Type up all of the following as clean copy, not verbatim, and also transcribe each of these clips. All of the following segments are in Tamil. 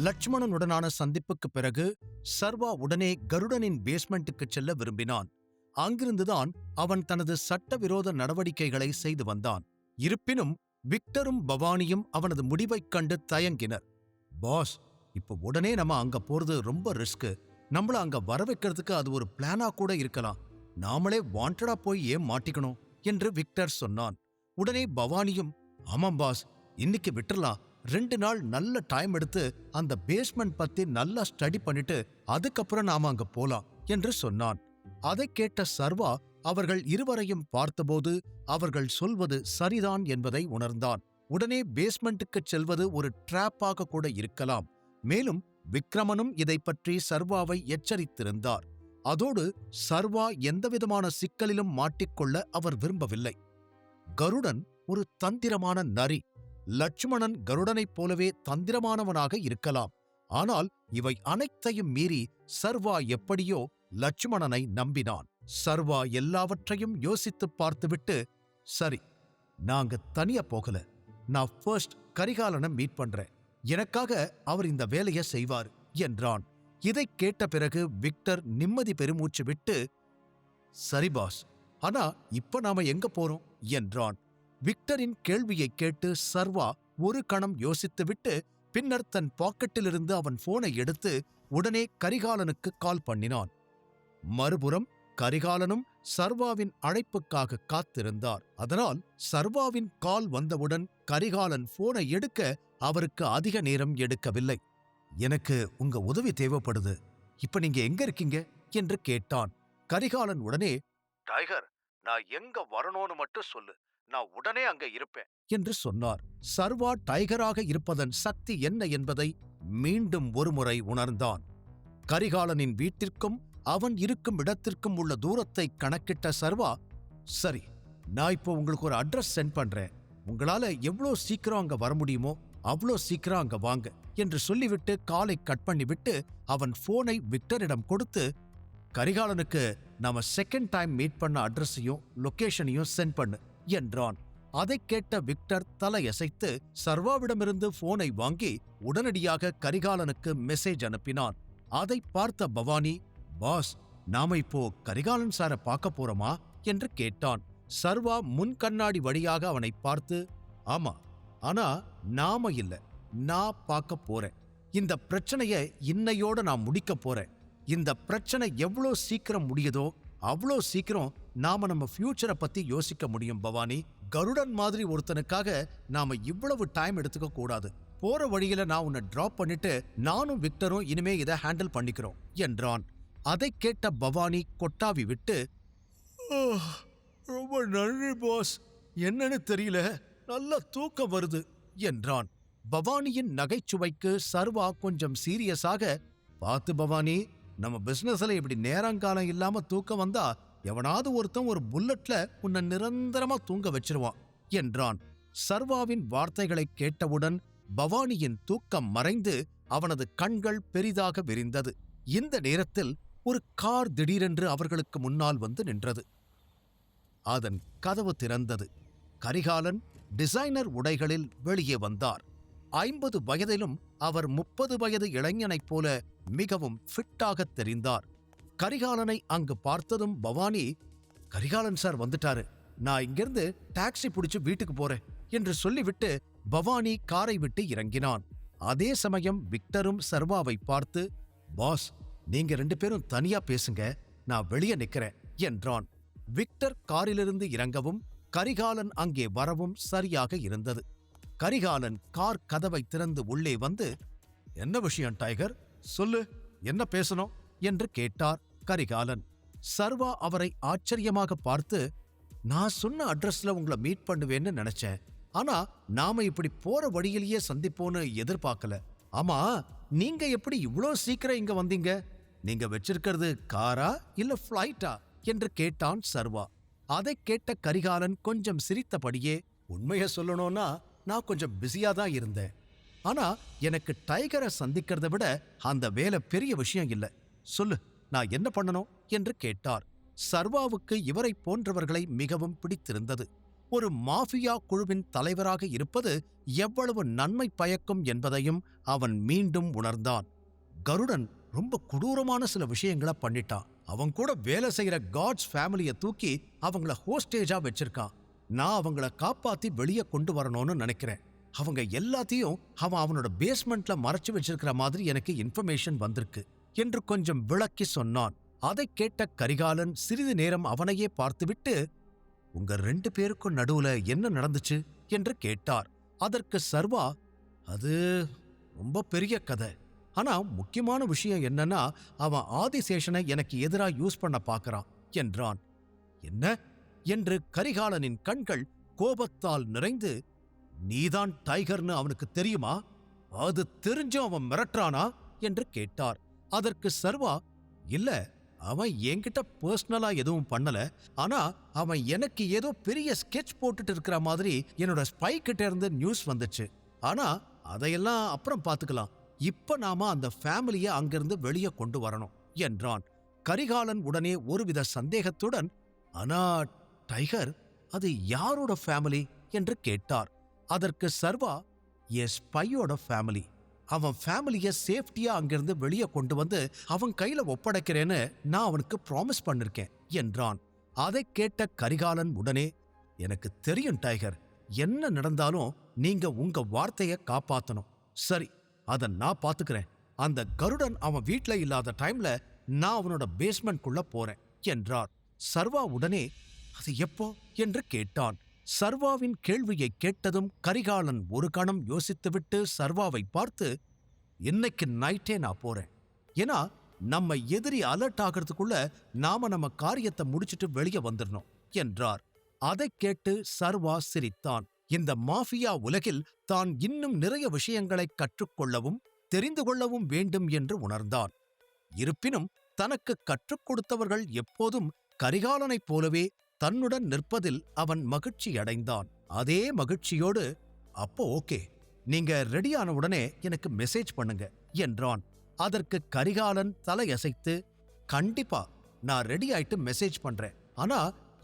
லட்சுமணனுடனான சந்திப்புக்கு பிறகு சர்வா உடனே கருடனின் பேஸ்மெண்ட்டுக்கு செல்ல விரும்பினான். அங்கிருந்துதான் அவன் தனது சட்டவிரோத நடவடிக்கைகளை செய்து வந்தான். இருப்பினும் விக்டரும் பவானியும் அவனது முடிவைக் கண்டு தயங்கினர். பாஸ், இப்ப உடனே நம்ம அங்க போறது ரொம்ப ரிஸ்க். நம்மள அங்க வர வைக்கிறதுக்கு அது ஒரு பிளானா கூட இருக்கலாம். நாமளே வாண்டடா போய் ஏன் மாட்டிக்கணும் என்று விக்டர் சொன்னான். உடனே பவானியும், ஆமாம் பாஸ், இன்னைக்கு விட்டுறலாம். 2 நாள் நல்ல டைம் எடுத்து அந்த பேஸ்மெண்ட் பத்தி நல்லா ஸ்டடி பண்ணிட்டு அதுக்கப்புறம் நாம அங்க போலாம் என்று சொன்னான். அதை கேட்ட சர்வா அவர்கள் இருவரையும் பார்த்தபோது அவர்கள் சொல்வது சரிதான் என்பதை உணர்ந்தான். உடனே பேஸ்மெண்ட்டுக்கு செல்வது ஒரு டிராப்பாக கூட இருக்கலாம். மேலும் விக்ரமனும் இதை பற்றி சர்வாவை எச்சரித்திருந்தார். அதோடு சர்வா எந்தவிதமான சிக்கலிலும் மாட்டிக்கொள்ள அவர் விரும்பவில்லை. கருடன் ஒரு தந்திரமான நரி. லட்சுமணன் கருடனைப் போலவே தந்திரமானவனாக இருக்கலாம். ஆனால் இவை அனைத்தையும் மீறி சர்வா எப்படியோ லட்சுமணனை நம்பினான். சர்வா எல்லாவற்றையும் யோசித்துப் பார்த்துவிட்டு, சரி, நாங்க தனியா போகல. நான் ஃபர்ஸ்ட் கரிகாலனை மீட் பண்றேன். எனக்காக அவர் இந்த வேலையை செய்வார் என்றான். இதைக் கேட்ட பிறகு விக்டர் நிம்மதி பெருமூச்சு விட்டு, சரி பாஸ், ஆனா இப்ப நாம எங்க போறோம் என்றான். விக்டரின் கேள்வியைக் கேட்டு சர்வா ஒரு கணம் யோசித்துவிட்டு பின்னர் தன் பாக்கெட்டிலிருந்து அவன் போனை எடுத்து உடனே கரிகாலனுக்கு கால் பண்ணினான். மறுபுறம் கரிகாலனும் சர்வாவின் அழைப்புக்காக காத்திருந்தார். அதனால் சர்வாவின் கால் வந்தவுடன் கரிகாலன் போனை எடுக்க அவருக்கு அதிக நேரம் எடுக்கவில்லை. எனக்கு உங்க உதவி தேவைப்படுது. இப்ப நீங்க எங்க இருக்கீங்க என்று கேட்டான். கரிகாலன் உடனே, டைகர், நான் எங்க வரணும்னு மட்டும் சொல்லு, நான் உடனே அங்க இருப்பேன் என்று சொன்னார். சர்வா டைகராக இருப்பதன் சக்தி என்ன என்பதை மீண்டும் ஒருமுறை உணர்ந்தான். கரிகாலனின் வீட்டிற்கும் அவன் இருக்கும் இடத்திற்கும் உள்ள தூரத்தை கணக்கிட்ட சர்வா, சரி, நான் இப்போ உங்களுக்கு ஒரு அட்ரஸ் சென்ட் பண்றேன். உங்களால எவ்வளோ சீக்கிரம் அங்க வர முடியுமோ அவ்வளோ சீக்கிரம் அங்க வாங்க என்று சொல்லிவிட்டு காலை கட் பண்ணிவிட்டு அவன் போனை விக்டரிடம் கொடுத்து, கரிகாலனுக்கு நாம செகண்ட் டைம் மீட் பண்ண அட்ரஸையும் லொகேஷனையும் சென்ட் பண்ணு என்றான். அதைக் கேட்ட விக்டர் தலையசைத்து சர்வாவிடமிருந்து போனை வாங்கி உடனடியாக கரிகாலனுக்கு மெசேஜ் அனுப்பினான். அதை பார்த்த பவானி, பாஸ், நாம இப்போ கரிகாலன் சாரை பார்க்க போறோமா என்று கேட்டான். சர்வா முன் கண்ணாடி வழியாக அவனை பார்த்து, ஆமா, ஆனா நாம இல்ல, நான் பார்க்க போறேன். இந்த பிரச்சனைய இன்னையோட நான் முடிக்க போறேன். இந்த பிரச்சனை எவ்வளோ சீக்கிரம் முடியுதோ அவ்வளோ சீக்கிரம் நாம நம்ம ஃபியூச்சரை பத்தி யோசிக்க முடியும் பவானி. கருடன் மாதிரி ஒருத்தனுக்காக நாம இவ்வளவு டைம் எடுத்துக்க கூடாது. போற வழியில நான் உன்னை டிராப் பண்ணிட்டு நானும் விக்டரும் இனிமே இதை ஹேண்டில் பண்ணிக்கிறோம் என்றான். அதை கேட்ட பவானி கொட்டாவி விட்டு, ரொம்ப நன்றி பாஸ், என்னன்னு தெரியல, நல்ல தூக்கம் வருது என்றான். பவானியின் நகைச்சுவைக்கு சர்வா கொஞ்சம் சீரியஸாக, பார்த்து பவானி, நம்ம பிசினஸ்ல இப்படி நேரங்காலம் இல்லாம தூக்கம் வந்தா எவனாவது ஒருத்தன் ஒரு புல்லட்ல உன்னை நிரந்தரமா தூங்க வச்சிருவான் என்றான். சர்வாவின் வார்த்தைகளை கேட்டவுடன் பவானியின் தூக்கம் மறைந்து அவனது கண்கள் பெரிதாக விரிந்தது. இந்த நேரத்தில் ஒரு கார் திடீரென்று அவர்களுக்கு முன்னால் வந்து நின்றது. அதன் கதவு திறந்தது. கரிகாலன் டிசைனர் உடைகளில் வெளியே வந்தார். 50 வயதிலும் அவர் 30 வயது இளைஞனைப் போல மிகவும் ஃபிட்டாக தெரிந்தார். கரிகாலனை அங்கு பார்த்ததும் பவானி, கரிகாலன் சார் வந்துட்டாரு, நான் இங்கிருந்து டாக்ஸி பிடிச்சு வீட்டுக்கு போறேன் என்று சொல்லிவிட்டு பவானி காரை விட்டு இறங்கினான். அதே சமயம் விக்டரும் சர்வாவை பார்த்து, பாஸ், நீங்க 2 பேரும் தனியா பேசுங்க, நான் வெளியே நிக்கிறேன் என்றான். விக்டர் காரிலிருந்து இறங்கவும் கரிகாலன் அங்கே வரவும் சரியாக இருந்தது. கரிகாலன் கார் கதவை திறந்து உள்ளே வந்து, என்ன விஷயம் டைகர், சொல்லு, என்ன பேசணும் என்று கேட்டார் கரிகாலன். சர்வா அவரை ஆச்சரியமாக பார்த்து, நான் சொன்ன அட்ரஸ்ல உங்களை மீட் பண்ணுவேன்னு நினைச்சேன். ஆனா நாம இப்படி போற வழியிலேயே சந்திப்போன்னு எதிர்பார்க்கல. ஆமா, நீங்க எப்படி இவ்வளோ சீக்கிரம் இங்க வந்தீங்க? நீங்க வச்சிருக்கிறது காரா இல்ல பிளைட்டா என்று கேட்டான் சர்வா. அதை கேட்ட கரிகாலன் கொஞ்சம் சிரித்தபடியே, உண்மையை சொல்லணும்னா நான் கொஞ்சம் பிஸியா தான் இருந்தேன். ஆனா எனக்கு டைகரை சந்திக்கிறத விட அந்த வேலை பெரிய விஷயம் இல்ல. சொல்லு, நான் என்ன பண்ணணும் என்று கேட்டார். சர்வாவுக்கு இவரை போன்றவர்களை மிகவும் பிடித்திருந்தது. ஒரு மாஃபியா குழுவின் தலைவராக இருப்பது எவ்வளவு நன்மை பயக்கும் என்பதையும் அவன் மீண்டும் உணர்ந்தான். கருடன் ரொம்ப கொடூரமான சில விஷயங்களை பண்ணிட்டான். அவன் கூட வேலை செய்யற காட்ஸ் ஃபேமிலியை தூக்கி அவங்கள ஹோஸ்டேஜா வச்சிருக்கான். நான் அவங்கள காப்பாத்தி வெளியே கொண்டு வரணும்னு நினைக்கிறேன். அவங்க எல்லாத்தையும் அவன் அவனோட பேஸ்மெண்ட்ல மறைச்சு வச்சிருக்கிற மாதிரி எனக்கு இன்ஃபர்மேஷன் வந்திருக்கு என்று கொஞ்சம் விளக்கி சொன்னான். அதை கேட்ட கரிகாலன் சிறிது நேரம் அவனையே பார்த்துவிட்டு, உங்க 2 பேருக்கும் நடுவுல என்ன நடந்துச்சு என்று கேட்டார். அதற்கு சர்வா, அது ரொம்ப பெரிய கதை. ஆனா முக்கியமான விஷயம் என்னன்னா, அவன் ஆதிசேஷனை எனக்கு எதிரா யூஸ் பண்ண பார்க்கறான் என்றான். என்ன என்று கரிகாலனின் கண்கள் கோபத்தால் நிறைந்து, நீதான் டைகர்னு அவனுக்கு தெரியுமா? அது தெரிஞ்சும் அவன் மிரட்டுறானா என்று கேட்டார். அதற்கு சர்வா, இல்ல, அவன் என்கிட்ட பர்சனலா எதுவும் பண்ணல. ஆனா அவன் எனக்கு ஏதோ பெரிய ஸ்கெட்ச் போட்டுட்டு இருக்கிற மாதிரி என்னோட ஸ்பை கிட்ட இருந்து நியூஸ் வந்துச்சு. ஆனா அதையெல்லாம் அப்புறம் பாத்துக்கலாம். இப்ப நாம அந்த ஃபேமிலிய அங்கிருந்து வெளியே கொண்டு வரணும் என்றான். கரிகாலன் உடனே ஒருவித சந்தேகத்துடன், ஆனா டைகர், அது யாரோட ஃபேமிலி என்று கேட்டார். அதற்கு சர்வா, என் ஸ்பையோட ஃபேமிலி. அவன் ஃபேமிலிய சேஃப்டியா அங்கிருந்து வெளியே கொண்டு வந்து அவன் கையில ஒப்படைக்கிறேன்னு நான் அவனுக்கு ப்ராமிஸ் பண்ணிருக்கேன் என்றான். அதை கேட்ட கரிகாலன் உடனே, எனக்கு தெரியும் டைகர், என்ன நடந்தாலும் நீங்க உங்க வார்த்தைய காப்பாத்தணும். சரி, அத நான் பாத்துக்கிறேன். அந்த கருடன் அவன் வீட்ல இல்லாத டைம்ல நான் அவனோட பேஸ்மெண்ட்குள்ள போறேன் என்றார். சர்வா உடனே, அது எப்போ என்று கேட்டான். சர்வாவின் கேள்வியை கேட்டதும் கரிகாலன் ஒரு கணம் யோசித்துவிட்டு சர்வாவை பார்த்து, இன்னைக்கு நைட்டே நான் போறேன். ஏன்னா நம்ம எதிரி அலர்ட் ஆகிறதுக்குள்ள நாம நம்ம காரியத்தை முடிச்சிட்டு வெளியே வந்துடணும் என்றார். அதை கேட்டு சர்வா சிரித்தான். இந்த மாஃபியா உலகில் தான் இன்னும் நிறைய விஷயங்களை கற்றுக்கொள்ளவும் தெரிந்து கொள்ளவும் வேண்டும் என்று உணர்ந்தான். இருப்பினும் தனக்கு கற்றுக் கொடுத்தவர்கள் எப்போதும் கரிகாலனைப் போலவே தன்னுடன் நிற்பதில் அவன் மகிழ்ச்சி அடைந்தான். அதே மகிழ்ச்சியோடு, அப்போ ஓகே, நீங்க ரெடியான உடனே எனக்கு மெசேஜ் பண்ணுங்க என்றான். அதற்கு கரிகாலன் தலையசைத்து, கண்டிப்பா நான் ரெடி ஆயிட்டு மெசேஜ் பண்றேன். ஆனா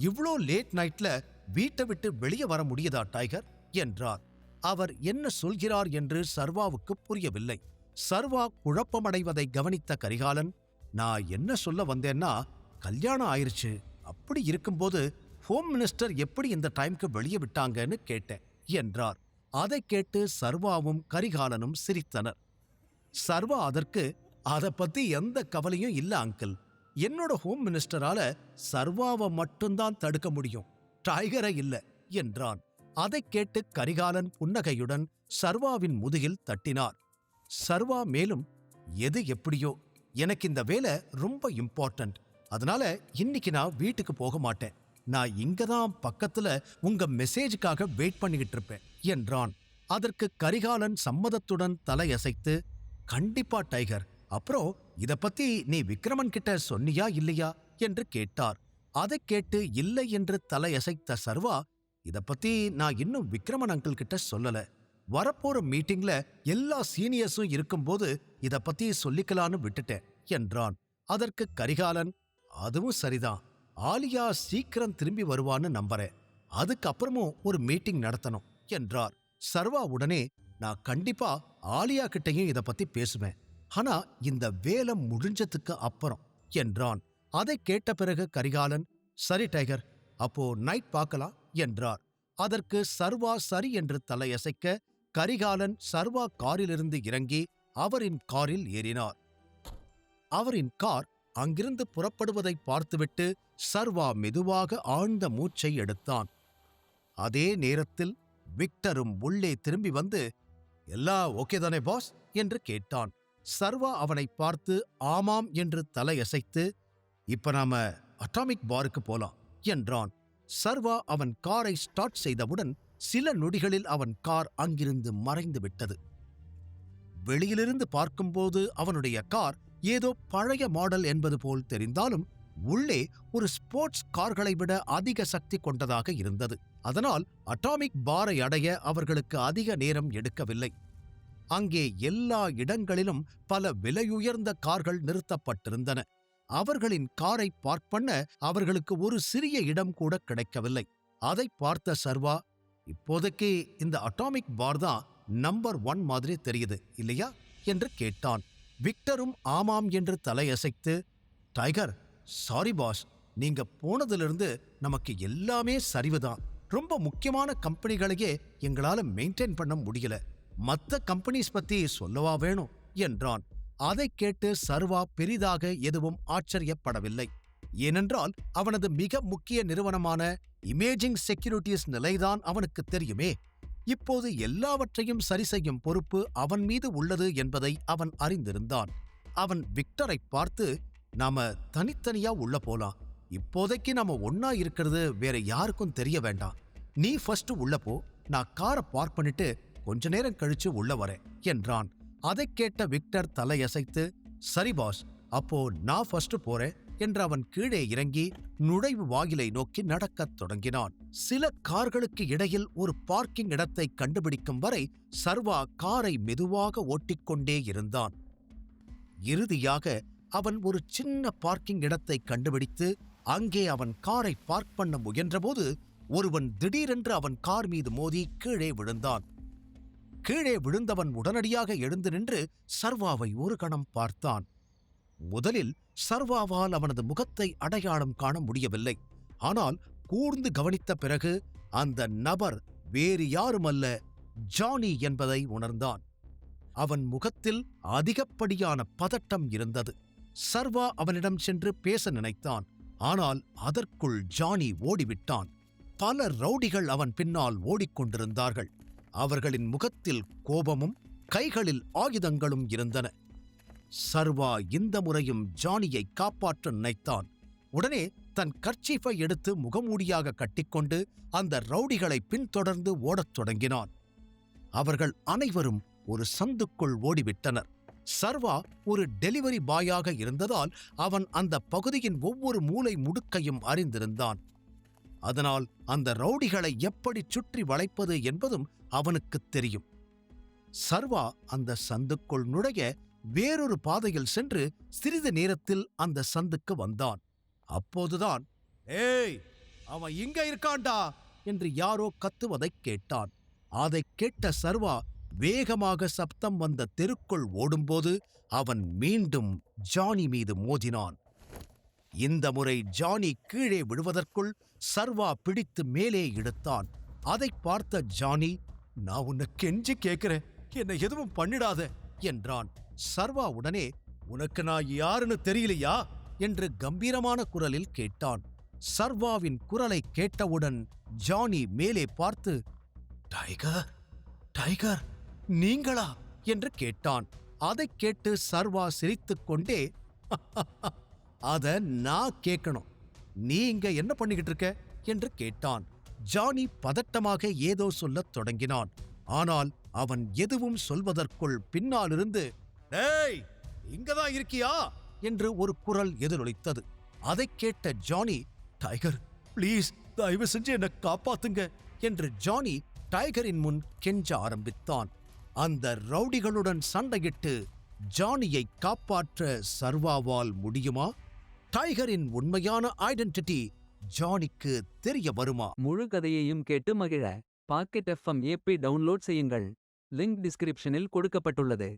இவ்ளோ லேட் நைட்ல வீட்டை விட்டு வெளியே வர முடியுதா டைகர் என்றார். அவர் என்ன சொல்கிறார் என்று சர்வாவுக்கு புரியவில்லை. சர்வா குழப்பமடைவதை கவனித்த கரிகாலன், நான் என்ன சொல்ல வந்தேன்னா, கல்யாணம் ஆயிருச்சு. அப்படி இருக்கும்போது ஹோம் மினிஸ்டர் எப்படி இந்த டைம்க்கு வெளியே விட்டாங்கன்னு கேட்டேன் என்றார். அதை கேட்டு சர்வாவும் கரிகாலனும் சிரித்தனர். சர்வா அதற்கு, அதை பத்தி எந்த கவலையும் இல்ல அங்கிள். என்னோட ஹோம் மினிஸ்டரால சர்வாவை மட்டும்தான் தடுக்க முடியும், டைகரை இல்ல என்றான். அதை கேட்டு கரிகாலன் புன்னகையுடன் சர்வாவின் முதுகில் தட்டினார். சர்வா மேலும், எது எப்படியோ, எனக்கு இந்த வேலை ரொம்ப இம்பார்ட்டன்ட். அதனால இன்னைக்கு நான் வீட்டுக்கு போக மாட்டேன். நான் இங்கதான் பக்கத்துல உங்க மெசேஜுக்காக வெயிட் பண்ணிக்கிட்டு இருப்பேன் என்றான். அதற்கு கரிகாலன் சம்மதத்துடன் தலையசைத்து, கண்டிப்பா டைகர், அப்புறம் இத பத்தி நீ விக்ரமன் கிட்ட சொன்னியா இல்லையா என்று கேட்டார். அதை கேட்டு இல்லை என்று தலையசைத்த சர்வா, இத பத்தி நான் இன்னும் விக்ரமன் அங்கிள் கிட்ட சொல்லல. வரப்போற மீட்டிங்ல எல்லா சீனியர்ஸும் இருக்கும்போது இத பத்தி சொல்லிக்கலான்னு விட்டுட்டேன் என்றான். அதற்கு கரிகாலன், அதுவும் சரிதான். ஆலியா சீக்கிரம் திரும்பி வருவான்னு நம்புறேன். அதுக்கப்புறமும் ஒரு மீட்டிங் நடத்தணும் என்றார். சர்வா உடனே, நான் கண்டிப்பா ஆலியா கிட்டையும் இத பத்தி பேசுவேன். ஆனா இந்த வேலை முடிஞ்சதுக்கு அப்புறம் என்றான். அதை கேட்ட பிறகு கரிகாலன், சரி டைகர், அப்போ நைட் பார்க்கலாம் என்றார். அதற்கு சர்வா சரி என்று தலையசைக்க கரிகாலன் சர்வா காரிலிருந்து இறங்கி அவரின் காரில் ஏறினார். அவரின் கார் அங்கிருந்து புறப்படுவதை பார்த்துவிட்டு சர்வா மெதுவாக ஆழ்ந்த மூச்சை எடுத்தான். அதே நேரத்தில் விக்டரும் உள்ளே திரும்பி வந்து, எல்லாம் ஓகே தானே பாஸ் என்று கேட்டான். சர்வா அவனை பார்த்து ஆமாம் என்று தலையசைத்து, இப்ப நாம அட்டாமிக் பாருக்கு போலாம் என்றான். சர்வா அவன் காரை ஸ்டார்ட் செய்தவுடன் சில நொடிகளில் அவன் கார் அங்கிருந்து மறைந்து விட்டது. வெளியிலிருந்து பார்க்கும்போது அவனுடைய கார் ஏதோ பழைய மாடல் என்பது போல் தெரிந்தாலும் உள்ளே ஒரு ஸ்போர்ட்ஸ் கார்களை விட அதிக சக்தி கொண்டதாக இருந்தது. அதனால் அட்டாமிக் பாரை அடைய அவர்களுக்கு அதிக நேரம் எடுக்கவில்லை. அங்கே எல்லா இடங்களிலும் பல விலையுயர்ந்த கார்கள் நிறுத்தப்பட்டிருந்தன. அவர்களின் காரை பார்க் பண்ண அவர்களுக்கு ஒரு சிறிய இடம் கூட கிடைக்கவில்லை. அதை பார்த்த சர்வா, இப்போதைக்கு இந்த அட்டாமிக் பார் தான் நம்பர் 1 மாதிரி தெரியுது இல்லையா என்று கேட்டான். விக்டரும் ஆமாம் என்று தலையசைத்து, டைகர், சாரி பாஸ், நீங்க போனதிலிருந்து நமக்கு எல்லாமே சரிவுதான். ரொம்ப முக்கியமான கம்பெனிகளையே எங்களால மெயின்டைன் பண்ண முடியல. மத்த கம்பெனிஸ் பத்தி சொல்லவா வேணும் என்றான். அதை கேட்டு சர்வா பெரிதாக எதுவும் ஆச்சரியப்படவில்லை. ஏனென்றால் அவனது மிக முக்கிய நிறுவனமான இமேஜிங் செக்யூரிட்டிஸ் நிலைதான் அவனுக்கு தெரியுமே. இப்போது எல்லாவற்றையும் சரி செய்யும் பொறுப்பு அவன் மீது உள்ளது என்பதை அவன் அறிந்திருந்தான். அவன் விக்டரை பார்த்து, நாம தனித்தனியா உள்ள போலாம். இப்போதைக்கு நாம ஒன்னா இருக்கிறது வேற யாருக்கும் தெரிய வேண்டாம். நீ ஃபர்ஸ்ட் உள்ள போ, நான் காரை பார்க் பண்ணிட்டு கொஞ்ச நேரம் கழிச்சு உள்ள வரேன் என்றான். அதை கேட்ட விக்டர் தலையசைத்து, சரி பாஸ், அப்போ நான் ஃபர்ஸ்ட் போறேன் என்று அவன் கீழே இறங்கி நுழைவு வாயிலை நோக்கி நடக்கத் தொடங்கினான். சில கார்களுக்கு இடையில் ஒரு பார்க்கிங் இடத்தை கண்டுபிடிக்கும் வரை சர்வா காரை மெதுவாக ஓட்டிக்கொண்டே இருந்தான். இறுதியாக அவன் ஒரு சின்ன பார்க்கிங் இடத்தை கண்டுபிடித்து அங்கே அவன் காரை பார்க் பண்ண முயன்றபோது ஒருவன் திடீரென்று அவன் கார் மீது மோதி கீழே விழுந்தான். கீழே விழுந்தவன் உடனடியாக எழுந்து நின்று சர்வாவை ஒரு கணம் பார்த்தான். முதலில் சர்வாவால் அவனது முகத்தை அடையாளம் காண முடியவில்லை. ஆனால் கூர்ந்து கவனித்த பிறகு அந்த நபர் வேறு யாருமல்ல, ஜானி என்பதை உணர்ந்தான். அவன் முகத்தில் அதிகப்படியான பதட்டம் இருந்தது. சர்வா அவனிடம் சென்று பேச நினைத்தான். ஆனால் அதற்குள் ஜானி ஓடிவிட்டான். பல ரவுடிகள் அவன் பின்னால் ஓடிக்கொண்டிருந்தார்கள். அவர்களின் முகத்தில் கோபமும் கைகளில் ஆயுதங்களும் இருந்தன. சர்வா இந்த முறையும் ஜானியை காப்பாற்ற நினைத்தான். உடனே தன் கர்ச்சீஃபை எடுத்து முகமூடியாக கட்டிக்கொண்டு அந்த ரவுடிகளை பின்தொடர்ந்து ஓடத் தொடங்கினான். அவர்கள் அனைவரும் ஒரு சந்துக்குள் ஓடிவிட்டனர். சர்வா ஒரு டெலிவரி பாயாக இருந்ததால் அவன் அந்த பகுதியின் ஒவ்வொரு மூலை முடுக்கையும் அறிந்திருந்தான். அதனால் அந்த ரவுடிகளை எப்படி சுற்றி வளைப்பது என்பதும் அவனுக்குத் தெரியும். சர்வா அந்த சந்துக்குள் நுழைய வேறொரு பாதையில் சென்று சிறிது நேரத்தில் அந்த சந்துக்கு வந்தான். அப்போதுதான், ஏய், அவன் இங்க இருக்கான்டா என்று யாரோ கத்துவதைக் கேட்டான். அதைக் கேட்ட சர்வா வேகமாக சப்தம் வந்த தெருக்குள் ஓடும்போது அவன் மீண்டும் ஜானி மீது மோதினான். இந்த முறை ஜானி கீழே விழுவதற்குள் சர்வா பிடித்து மேலே இழுத்தான். அதைப் பார்த்த ஜானி, நான் உன்னை கெஞ்சி கேட்கிறேன், என்னை எதுவும் பண்ணிடாத என்றான். சர்வா உடனே, உனக்கு நான் யாருன்னு தெரியலையா என்று கம்பீரமான குரலில் கேட்டான். சர்வாவின் குரலை கேட்டவுடன் ஜானி மேலே பார்த்து, டைகர், டைகர், நீங்களா என்று கேட்டான். அதைக் கேட்டு சர்வா சிரித்துக்கொண்டே, அத நான் கேட்கணும், நீ இங்க என்ன பண்ணிக்கிட்டு இருக்க என்று கேட்டான். ஜானி பதட்டமாக ஏதோ சொல்லத் தொடங்கினான். ஆனால் அவன் எதுவும் சொல்வதற்குள் பின்னாலிருந்து, டேய், இங்கதான் இருக்கியா என்று ஒரு குரல் எதிரொலித்தது. அதைக் கேட்ட ஜானி, டைகர், ப்ளீஸ், தயவு செஞ்சு என்னை காப்பாத்துங்க என்று ஜானி டைகரின் முன் கெஞ்ச ஆரம்பித்தான். அந்த ரவுடிகளுடன் சண்டையிட்டு ஜானியை காப்பாற்ற சர்வாவால் முடியுமா? டைகரின் உண்மையான ஐடென்டிட்டி ஜானிக்கு தெரிய வருமா? முழு கதையையும் கேட்டு மகிழ பாக்கெட் FM ஆப்பை டவுன்லோட் செய்யுங்கள். லிங்க் டிஸ்கிரிப்ஷனில் கொடுக்கப்பட்டுள்ளது.